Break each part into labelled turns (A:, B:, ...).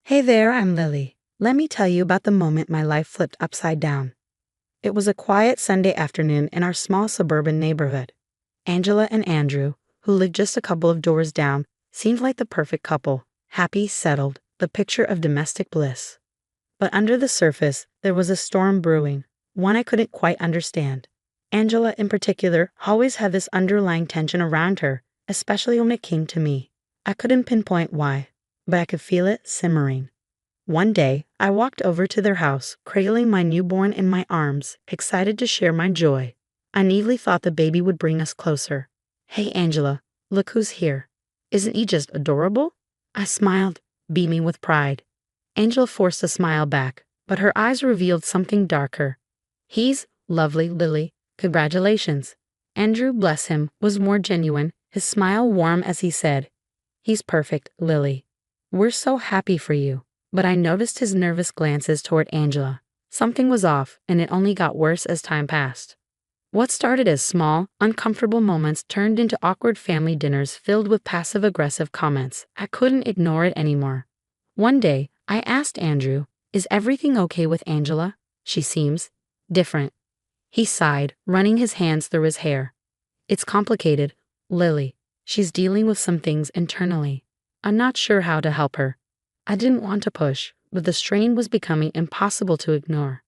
A: Hey there, I'm Lily. Let me tell you about the moment my life flipped upside down. It was a quiet Sunday afternoon in our small suburban neighborhood. Angela and Andrew, who lived just a couple of doors down, seemed like the perfect couple, happy, settled, the picture of domestic bliss. But under the surface, there was a storm brewing, one I couldn't quite understand. Angela, in particular, always had this underlying tension around her, especially when it came to me. I couldn't pinpoint why, but I could feel it simmering. One day, I walked over to their house, cradling my newborn in my arms, excited to share my joy. I naively thought the baby would bring us closer. "Hey, Angela, look who's here. Isn't he just adorable?" I smiled, beaming with pride. Angela forced a smile back, but her eyes revealed something darker. "He's lovely, Lily. Congratulations." Andrew, bless him, was more genuine, his smile warm as he said, "He's perfect, Lily. We're so happy for you." But I noticed his nervous glances toward Angela. Something was off, and it only got worse as time passed. What started as small, uncomfortable moments turned into awkward family dinners filled with passive-aggressive comments. I couldn't ignore it anymore. One day, I asked Andrew, "Is everything okay with Angela? She seems different." He sighed, running his hands through his hair. "It's complicated, Lily. She's dealing with some things internally. I'm not sure how to help her." I didn't want to push, but the strain was becoming impossible to ignore.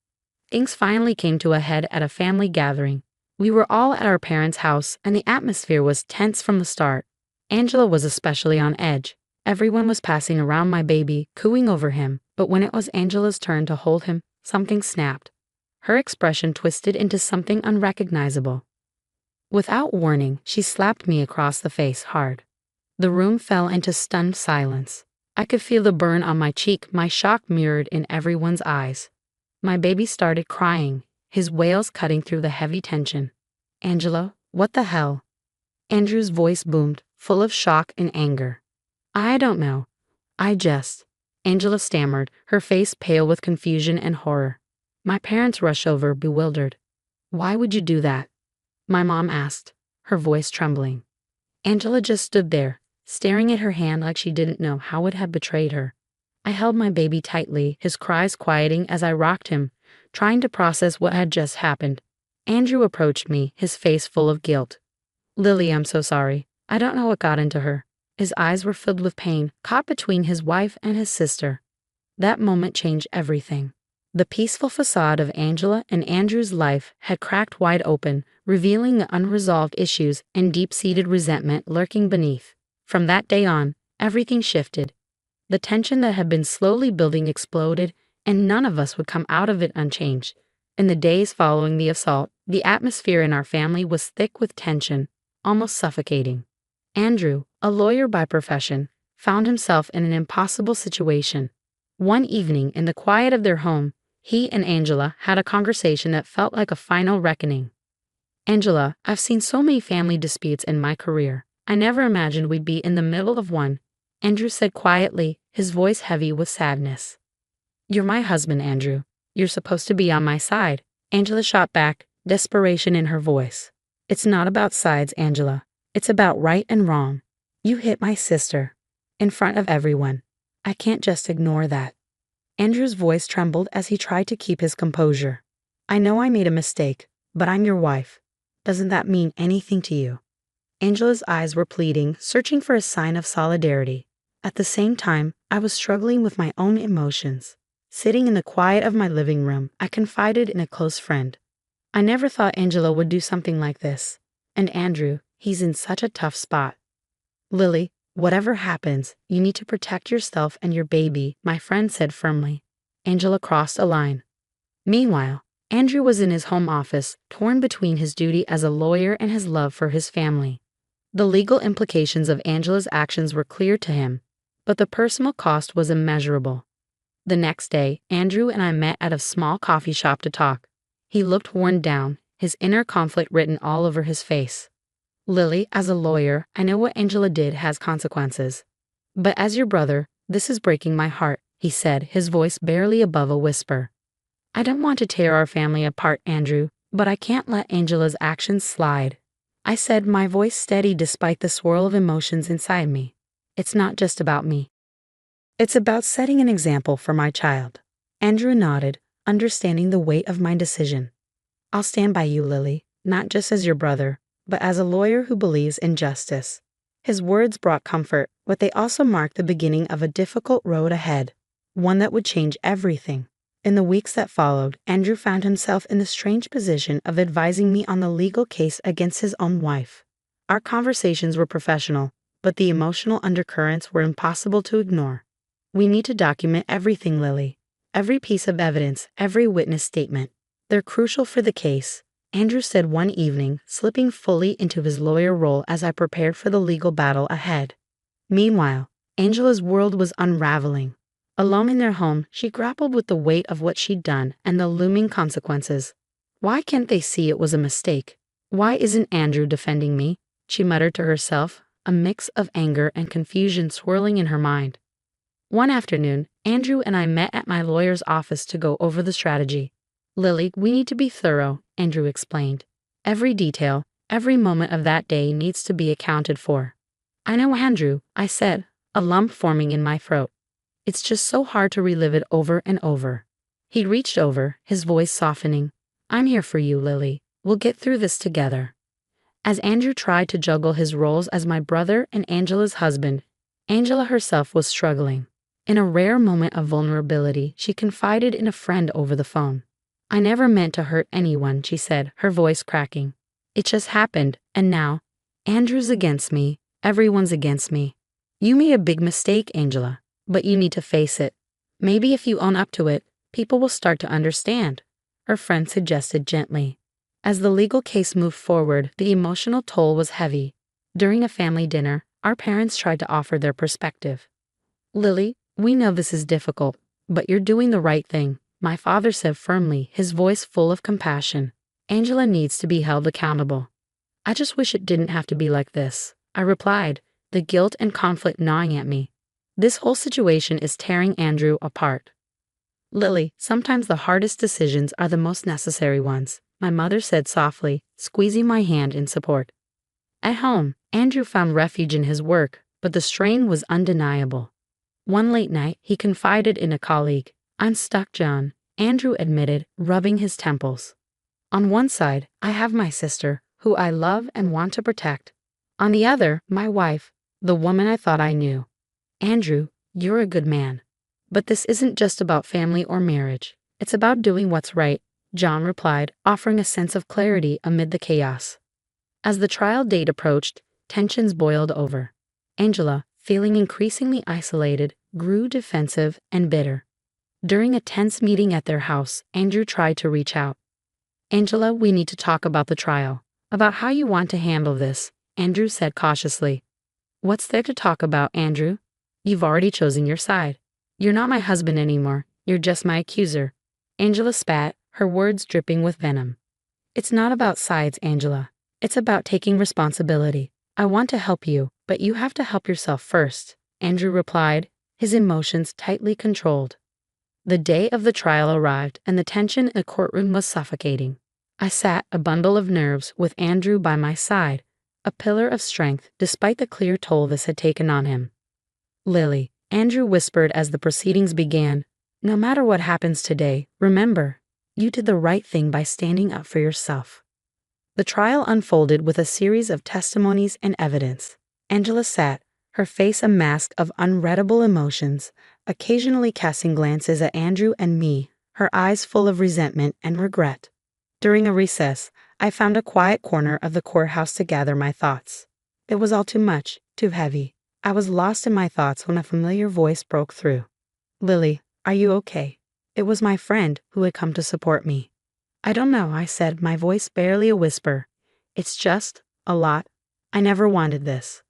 A: Things finally came to a head at a family gathering. We were all at our parents' house, and the atmosphere was tense from the start. Angela was especially on edge. Everyone was passing around my baby, cooing over him, but when it was Angela's turn to hold him, something snapped. Her expression twisted into something unrecognizable. Without warning, she slapped me across the face hard. The room fell into stunned silence. I could feel the burn on my cheek, my shock mirrored in everyone's eyes. My baby started crying, his wails cutting through the heavy tension. "Angela, what the hell?" Andrew's voice boomed, full of shock and anger. "I don't know. Angela stammered, her face pale with confusion and horror. My parents rushed over, bewildered. "Why would you do that?" my mom asked, her voice trembling. Angela just stood there, staring at her hand like she didn't know how it had betrayed her. I held my baby tightly, his cries quieting as I rocked him, trying to process what had just happened. Andrew approached me, his face full of guilt. "Lily, I'm so sorry. I don't know what got into her." His eyes were filled with pain, caught between his wife and his sister. That moment changed everything. The peaceful facade of Angela and Andrew's life had cracked wide open, revealing the unresolved issues and deep-seated resentment lurking beneath. From that day on, everything shifted. The tension that had been slowly building exploded, and none of us would come out of it unchanged. In the days following the assault, the atmosphere in our family was thick with tension, almost suffocating. Andrew, a lawyer by profession, found himself in an impossible situation. One evening, in the quiet of their home, he and Angela had a conversation that felt like a final reckoning. "Angela, I've seen so many family disputes in my career. I never imagined we'd be in the middle of one," Andrew said quietly, his voice heavy with sadness. "You're my husband, Andrew. You're supposed to be on my side." Angela shot back, desperation in her voice. "It's not about sides, Angela. It's about right and wrong. You hit my sister. In front of everyone. I can't just ignore that." Andrew's voice trembled as he tried to keep his composure. "I know I made a mistake, but I'm your wife. Doesn't that mean anything to you?" Angela's eyes were pleading, searching for a sign of solidarity. At the same time, I was struggling with my own emotions. Sitting in the quiet of my living room, I confided in a close friend. "I never thought Angela would do something like this. And Andrew, he's in such a tough spot." "Lily, whatever happens, you need to protect yourself and your baby," my friend said firmly. Angela crossed a line. Meanwhile, Andrew was in his home office, torn between his duty as a lawyer and his love for his family. The legal implications of Angela's actions were clear to him, but the personal cost was immeasurable. The next day, Andrew and I met at a small coffee shop to talk. He looked worn down, his inner conflict written all over his face. "Lily, as a lawyer, I know what Angela did has consequences. But as your brother, this is breaking my heart," he said, his voice barely above a whisper. "I don't want to tear our family apart, Andrew, but I can't let Angela's actions slide." I said, my voice steady despite the swirl of emotions inside me. "It's not just about me. It's about setting an example for my child. Andrew nodded, understanding the weight of my decision. I'll stand by you, Lily, not just as your brother, but as a lawyer who believes in justice. His words brought comfort, but they also marked the beginning of a difficult road ahead, one that would change everything. In the weeks that followed, Andrew found himself in the strange position of advising me on the legal case against his own wife. Our conversations were professional, but the emotional undercurrents were impossible to ignore. We need to document everything, Lily. Every piece of evidence, every witness statement. They're crucial for the case, Andrew said one evening, slipping fully into his lawyer role as I prepared for the legal battle ahead. Meanwhile, Angela's world was unraveling. Alone in their home, she grappled with the weight of what she'd done and the looming consequences. Why can't they see it was a mistake? Why isn't Andrew defending me? She muttered to herself, a mix of anger and confusion swirling in her mind. One afternoon, Andrew and I met at my lawyer's office to go over the strategy. Lily, we need to be thorough, Andrew explained. Every detail, every moment of that day needs to be accounted for. I know, Andrew, I said, a lump forming in my throat. It's just so hard to relive it over and over. He reached over, his voice softening. I'm here for you, Lily. We'll get through this together. As Andrew tried to juggle his roles as my brother and Angela's husband, Angela herself was struggling. In a rare moment of vulnerability, she confided in a friend over the phone. I never meant to hurt anyone, she said, her voice cracking. It just happened, and now, Andrew's against me, everyone's against me. You made a big mistake, Angela, but you need to face it. Maybe if you own up to it, people will start to understand, her friend suggested gently. As the legal case moved forward, the emotional toll was heavy. During a family dinner, our parents tried to offer their perspective. Lily, we know this is difficult, but you're doing the right thing, my father said firmly, his voice full of compassion. Angela needs to be held accountable. I just wish it didn't have to be like this, I replied, the guilt and conflict gnawing at me. This whole situation is tearing Andrew apart. Lily, sometimes the hardest decisions are the most necessary ones, my mother said softly, squeezing my hand in support. At home, Andrew found refuge in his work, but the strain was undeniable. One late night, he confided in a colleague. I'm stuck, John, Andrew admitted, rubbing his temples. On one side, I have my sister, who I love and want to protect. On the other, my wife, the woman I thought I knew. Andrew, you're a good man. But this isn't just about family or marriage. It's about doing what's right, John replied, offering a sense of clarity amid the chaos. As the trial date approached, tensions boiled over. Angela, feeling increasingly isolated, grew defensive and bitter. During a tense meeting at their house, Andrew tried to reach out. Angela, we need to talk about the trial, about how you want to handle this, Andrew said cautiously. What's there to talk about, Andrew? You've already chosen your side. You're not my husband anymore, you're just my accuser. Angela spat, her words dripping with venom. It's not about sides, Angela. It's about taking responsibility. I want to help you, but you have to help yourself first, Andrew replied, his emotions tightly controlled. The day of the trial arrived, and the tension in the courtroom was suffocating. I sat, a bundle of nerves, with Andrew by my side, a pillar of strength despite the clear toll this had taken on him. Lily, Andrew whispered as the proceedings began, no matter what happens today, remember, you did the right thing by standing up for yourself. The trial unfolded with a series of testimonies and evidence. Angela sat, her face a mask of unreadable emotions, occasionally casting glances at Andrew and me, her eyes full of resentment and regret. During a recess, I found a quiet corner of the courthouse to gather my thoughts. It was all too much, too heavy. I was lost in my thoughts when a familiar voice broke through. Lily, are you okay? It was my friend who had come to support me. I don't know, I said, my voice barely a whisper. It's just a lot. I never wanted this.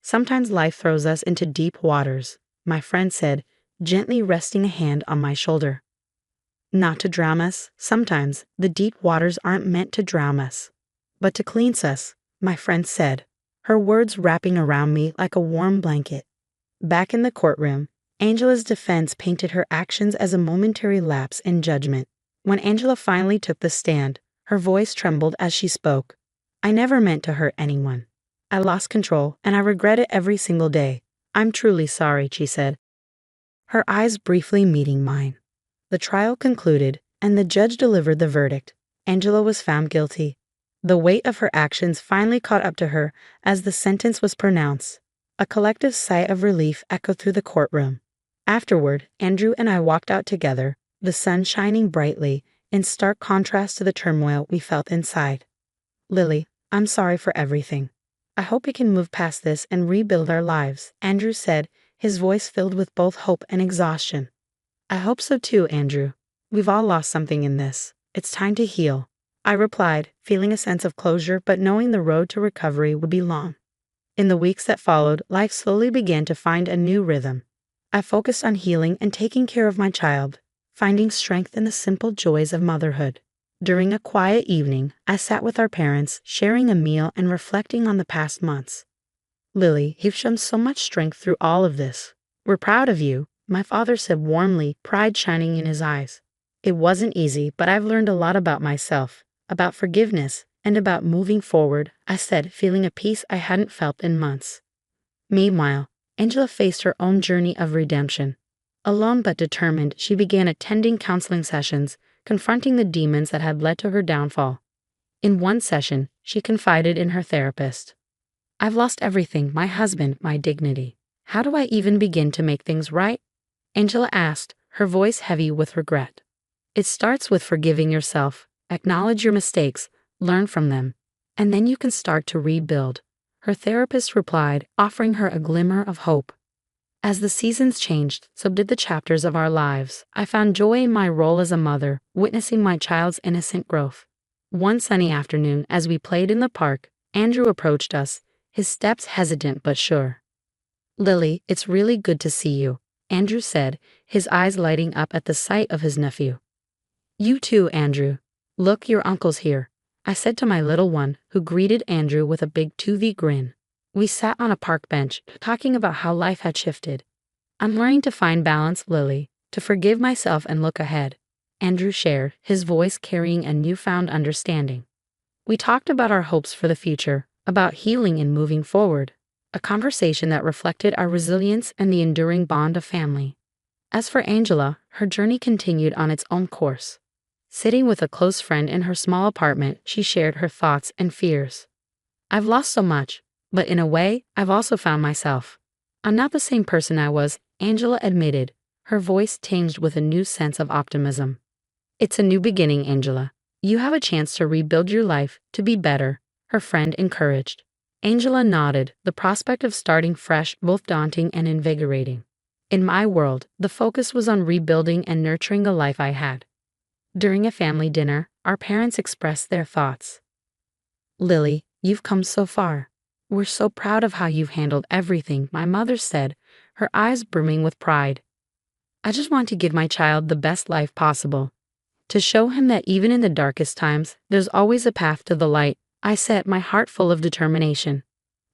A: Sometimes life throws us into deep waters, my friend said, gently resting a hand on my shoulder. Not to drown us, sometimes the deep waters aren't meant to drown us, but to cleanse us, my friend said, her words wrapping around me like a warm blanket. Back in the courtroom, Angela's defense painted her actions as a momentary lapse in judgment. When Angela finally took the stand, her voice trembled as she spoke. I never meant to hurt anyone. I lost control, and I regret it every single day. I'm truly sorry, she said. her eyes briefly meeting mine. The trial concluded, and the judge delivered the verdict. Angela was found guilty. The weight of her actions finally caught up to her as the sentence was pronounced. A collective sigh of relief echoed through the courtroom. Afterward, Andrew and I walked out together, the sun shining brightly, in stark contrast to the turmoil we felt inside. "Lily, I'm sorry for everything. I hope we can move past this and rebuild our lives," Andrew said, his voice filled with both hope and exhaustion. "I hope so too, Andrew. We've all lost something in this. It's time to heal," I replied, feeling a sense of closure but knowing the road to recovery would be long. In the weeks that followed, life slowly began to find a new rhythm. I focused on healing and taking care of my child, finding strength in the simple joys of motherhood. During a quiet evening, I sat with our parents, sharing a meal and reflecting on the past months. "Lily, you've shown so much strength through all of this. We're proud of you," my father said warmly, pride shining in his eyes. "It wasn't easy, but I've learned a lot about myself, about forgiveness, and about moving forward," I said, feeling a peace I hadn't felt in months. Meanwhile, Angela faced her own journey of redemption. Alone but determined, she began attending counseling sessions, confronting the demons that had led to her downfall. In one session, she confided in her therapist. "I've lost everything, my husband, my dignity. How do I even begin to make things right?" Angela asked, her voice heavy with regret. "It starts with forgiving yourself. Acknowledge your mistakes, learn from them, and then you can start to rebuild," her therapist replied, offering her a glimmer of hope. As the seasons changed, so did the chapters of our lives. I found joy in my role as a mother, witnessing my child's innocent growth. One sunny afternoon, as we played in the park, Andrew approached us, his steps hesitant but sure. "Lily, it's really good to see you," Andrew said, his eyes lighting up at the sight of his nephew. "You too, Andrew. Look, your uncle's here," I said to my little one, who greeted Andrew with a big 2V grin. We sat on a park bench, talking about how life had shifted. "I'm learning to find balance, Lily, to forgive myself and look ahead," Andrew shared, his voice carrying a newfound understanding. We talked about our hopes for the future, about healing and moving forward, a conversation that reflected our resilience and the enduring bond of family. As for Angela, her journey continued on its own course. Sitting with a close friend in her small apartment, she shared her thoughts and fears. "I've lost so much, but in a way, I've also found myself. I'm not the same person I was," Angela admitted, her voice tinged with a new sense of optimism. "It's a new beginning, Angela. You have a chance to rebuild your life, to be better," her friend encouraged. Angela nodded, the prospect of starting fresh both daunting and invigorating. In my world, the focus was on rebuilding and nurturing the life I had. During a family dinner, our parents expressed their thoughts. "Lily, you've come so far. We're so proud of how you've handled everything," my mother said, her eyes brimming with pride. "I just want to give my child the best life possible. To show him that even in the darkest times, there's always a path to the light," I said, my heart full of determination.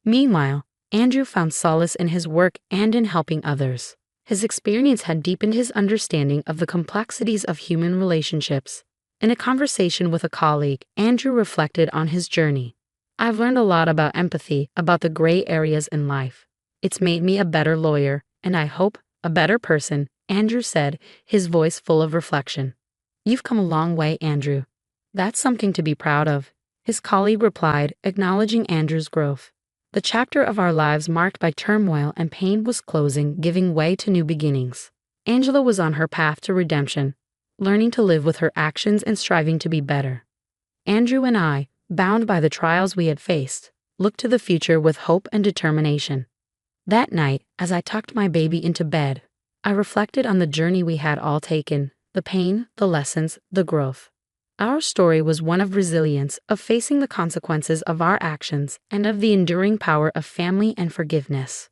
A: Meanwhile, Andrew found solace in his work and in helping others. His experience had deepened his understanding of the complexities of human relationships. In a conversation with a colleague, Andrew reflected on his journey. "I've learned a lot about empathy, about the gray areas in life. It's made me a better lawyer, and I hope, a better person," Andrew said, his voice full of reflection. "You've come a long way, Andrew. That's something to be proud of," his colleague replied, acknowledging Andrew's growth. The chapter of our lives marked by turmoil and pain was closing, giving way to new beginnings. Angela was on her path to redemption, learning to live with her actions and striving to be better. Andrew and I, bound by the trials we had faced, looked to the future with hope and determination. That night, as I tucked my baby into bed, I reflected on the journey we had all taken, the pain, the lessons, the growth. Our story was one of resilience, of facing the consequences of our actions, and of the enduring power of family and forgiveness.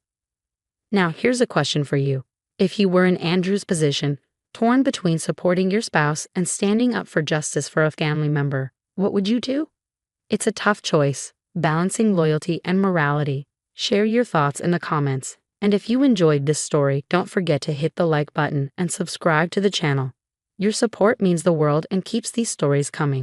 A: Now, here's a question for you. If you were in Andrew's position, torn between supporting your spouse and standing up for justice for a family member, what would you do? It's a tough choice, balancing loyalty and morality. Share your thoughts in the comments, and if you enjoyed this story, don't forget to hit the like button and subscribe to the channel. Your support means the world and keeps these stories coming.